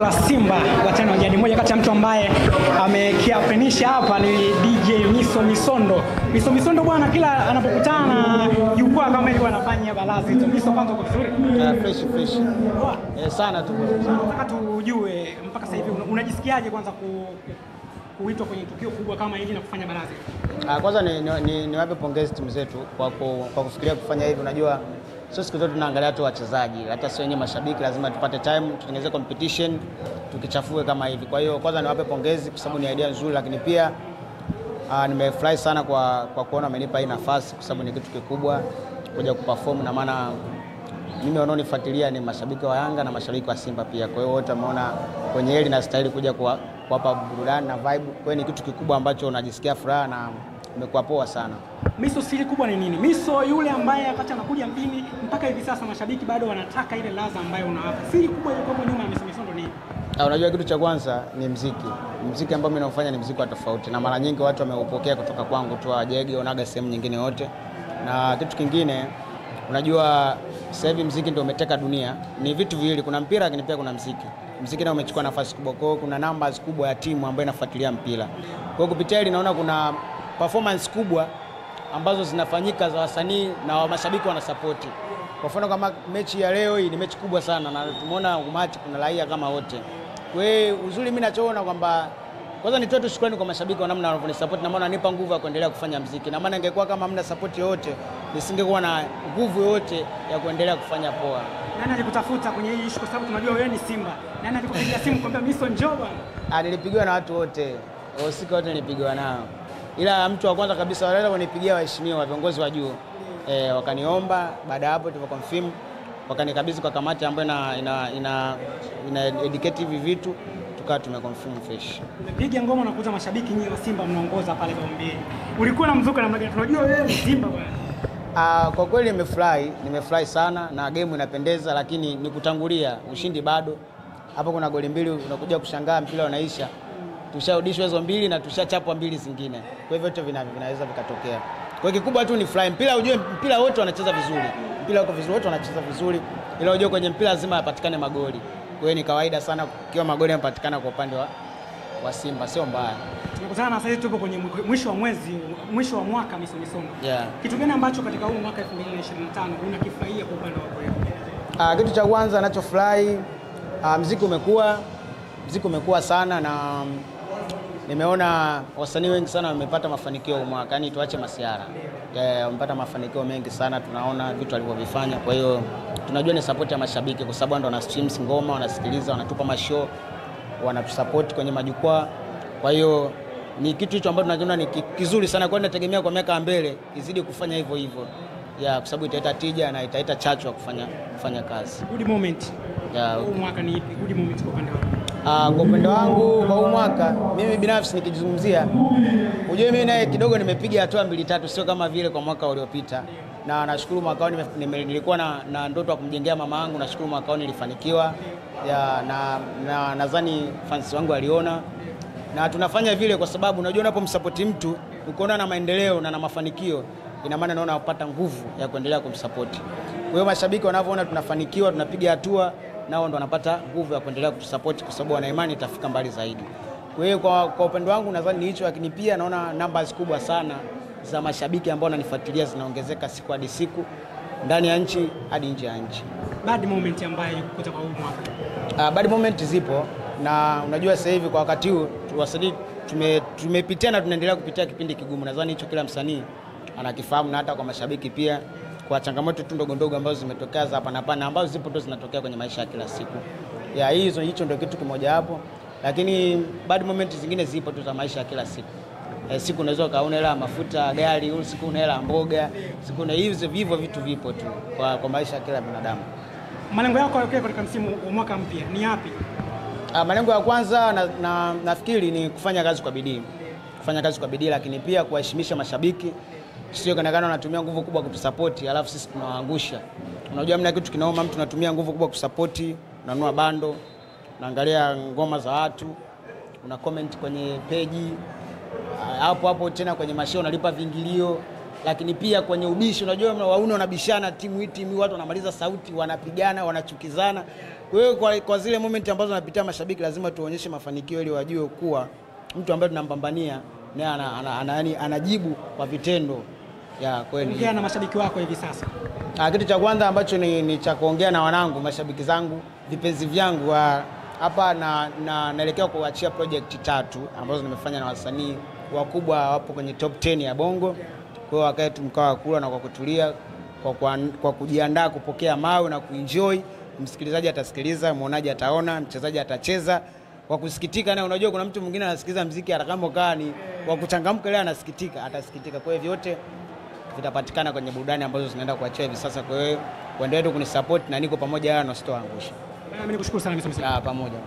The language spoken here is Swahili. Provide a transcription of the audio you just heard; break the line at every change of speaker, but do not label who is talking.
La Simba watano wajadi, mmoja kati ya mtu ambaye amekiapenisha hapa ni DJ Misondo bwana, kila anapokutana na jukwaa kama hili wanafanya balazi tu. Miso, kwanza uko vizuri?
Fresh. Sana tu.
Nataka tujue mpaka sasa hivi unajisikiaje kwanza kuitwa kwenye tukio kubwa kama hili na kufanya balazi?
Kwanza niwape pongezi timu zetu kwa kufikiria kufanya hivi. Unajua sio siku zote tunaangalia tu wachezaji, hata sio wenyewe mashabiki lazima tupate time tutengeneze competition tukichafue kama hivi. Kwa hiyo kwanza niwape pongezi kwa sababu ni idea nzuri, lakini pia nimefurahi sana kwa kuona amenipa hii nafasi kwa sababu ni kitu kikubwa kuja kuperform, na maana mimi wanaonifuatilia ni mashabiki wa Yanga na mashabiki wa Simba pia. Kwa hiyo wote wameona kwenye hili na stahili kuja kuwapa burudani na vibe. Kwa hiyo ni kitu kikubwa ambacho unajisikia furaha na imekuwa poa sana.
Miso, siri kubwa ni nini? Miso yule ambaye wakati anakuja mjini mpaka hivi sasa mashabiki bado wanataka ile ladha ambayo unawapa. Siri kubwa ilikuwa nyuma ya Misondo nini?
Unajua kitu cha kwanza ni muziki. Muziki ambao mimi naufanya ni muziki wa tofauti, na mara nyingi watu wameupokea kutoka kwangu tu, hawajagi onaga sehemu nyingine yote. Na kitu kingine, unajua sasa hivi muziki ndio umeteka dunia. Ni vitu viwili, kuna mpira lakini pia kuna muziki. Muziki nao umechukua nafasi kubwa, kwa kuna numbers kubwa ya timu ambayo inafuatilia mpira. Kwa hiyo kupitia hili naona kuna performance kubwa ambazo zinafanyika za wasanii na mashabiki wanasapoti. Kwa mfano kama mechi ya leo hii ni mechi kubwa sana na tumeona umati kuna raia kama wote. Kwa hiyo uzuri mimi nachoona kwamba kwanza nitoe tu shukrani kwa mashabiki wa namna wanavyonisupport, na maana nipa nguvu ya kuendelea kufanya muziki. Na maana ingekuwa kama hamna support yoyote nisingekuwa na nguvu yoyote ya kuendelea kufanya poa.
Nani alikutafuta kwenye hii issue, kwa sababu tunajua wewe ni Simba? Nani alikupigia simu kwambia Miso njoo bwana?
Nilipigiwa na watu wote. Wahusika wote nilipigiwa nao. Ila mtu wa kwanza kabisa wale wanipigia waheshimiwa viongozi wa juu. Wakaniomba, baada hapo tulipoconfirm wakanikabidhi kwa kamati ambayo ina educate hivi vitu, tukawa tumeconfirm fresh.
Umepiga ngoma na kuuza mashabiki nyinyi wa Simba mnaongoza pale Bombay. Ulikuwa na mzuka namna gani? Tunajua wewe ni Simba bwana.
Kwa kweli nimefurahi sana na game inapendeza, lakini nikutangulia ushindi bado. Hapo kuna goli mbili unakuja kushangaa mpira unaisha. Tusharudishwa hizo mbili na tushachapwa mbili zingine. Kwa hivyo vitu vinaweza vikatokea. Kwa hiyo kikubwa tu ni fly. Mpira ujue mpira wote wanacheza vizuri. Mpira uko vizuri, wote wanacheza vizuri. Ila ujue kwenye mpira lazima yapatikane magoli. Kwa hiyo ni kawaida sana kiwa magoli yanapatikana kwa upande wa Simba, sio mbaya.
Tumekutana na sasa tupo kwenye mwisho wa mwezi, mwisho wa mwaka Misondo.
Yeah.
Kitu gani ambacho katika huu mwaka 2025 unakifurahia kwa upande wako?
Kitu cha kwanza ninachofurahi, muziki umekuwa sana, na nimeona wasanii wengi sana wamepata mafanikio huu mwaka. Yaani tuache masiara. Wamepata mafanikio mengi sana, tunaona vitu walivyovifanya. Kwa hiyo tunajua ni support ya mashabiki kwa sababu ndio wana streams ngoma, wanasikiliza, wanatupa mashow, wanatusupport kwenye majukwaa. Kwa hiyo ni kitu hicho ambacho tunajiona ni kizuri sana, kwa nategemea kwa miaka mbele izidi kufanya hivyo. Kwa sababu italeta tija na italeta chachu ya kufanya kazi.
Good moment. Huu mwaka ni ipi good moment kwa upande wako?
Kwa upande wangu kwa huu mwaka mimi binafsi nikijizungumzia, unajua mimi naye kidogo nimepiga hatua 2-3, sio kama vile kwa mwaka uliopita. Na nashukuru mwaka huu nilikuwa na ndoto ya kumjengea mama yangu, nashukuru mwaka huu nilifanikiwa. Na nadhani fans wangu waliona. Na tunafanya vile kwa sababu unajua unapomsupport mtu ukiona na maendeleo na mafanikio, ina maana naona unapata nguvu ya kuendelea kumsupport. Kwa hiyo mashabiki wanavyoona tunafanikiwa, tunapiga hatua, nao ndo wanapata nguvu ya kuendelea kutusupport kwa sababu wana imani itafika mbali zaidi. Kwa hiyo kwa upande wangu nadhani ni hicho, lakini pia naona numbers kubwa sana za mashabiki ambao wananifuatilia zinaongezeka siku hadi siku, ndani ya nchi hadi nje ya nchi.
Bad moment ambayo ikukuta kwa huu mwaka?
Bad moment zipo, na unajua sasa hivi kwa wakati huu wasanii tumepitia na tunaendelea kupitia kipindi kigumu. Nadhani hicho kila msanii anakifahamu, na hata kwa mashabiki pia, kwa changamoto tu ndogo ambazo zimetokea za hapa na pale ambazo zipo tu zinatokea kwenye maisha ya kila siku. Hicho ndio kitu kimoja hapo, lakini bad moment zingine zipo tu za maisha ya kila siku. Siku unaweza kaona hela mafuta gari, siku una hela mboga, siku na hivyo vitu vipo tu kwa maisha ya kila binadamu.
Malengo yako katika msimu wa mwaka mpya ni yapi?
Malengo ya kwanza nafikiri ni kufanya kazi kwa bidii. Kufanya kazi kwa bidii, lakini pia kuwaheshimisha mashabiki. Sio kana wanatumia nguvu kubwa kutusupport alafu sisi tunawaangusha. Unajua mna kitu kinaoma, mtu anatumia nguvu kubwa kusupport, unanunua bando, unaangalia ngoma za watu, una comment kwenye page, hapo tena kwenye mashow unalipa vingilio. lakini pia kwenye ubishi, unajua wauni wanabishana, timu hii timu, watu wanamaliza sauti, wanapigana, wanachukizana. Kwa hiyo kwa zile moment ambazo wanapitia mashabiki, lazima tuonyeshe mafanikio ili wajue kuwa mtu ambaye tunampambania naye anajibu kwa vitendo. Ya kweli.
Ongea na mashabiki wako hivi sasa.
Kitu cha kwanza ambacho ni cha kuongea na wanangu, mashabiki zangu, vipenzi vyangu, hapa naelekea kuachia project 3 ambazo nimefanya na wasanii wakubwa wapo kwenye top 10 ya Bongo. Kwa hiyo wakae mkao wa kula na kwa kutulia, kwa kujiandaa kupokea mawe na kuenjoy. Msikilizaji atasikiliza, muonaji ataona, mchezaji atacheza. Kwa kusikitika na unajua kuna mtu mwingine anasikiliza muziki atakamokaa ni wa kuchangamka, leo atasikitika. Kwa hiyo vyote vitapatikana kwenye burudani ambazo zinaenda kuachia hivi sasa. Kwa hiyo waendelee kunisupport na niko pamoja na sitoangusha.
Mimi nikushukuru sana Miso Misondo.
Pamoja.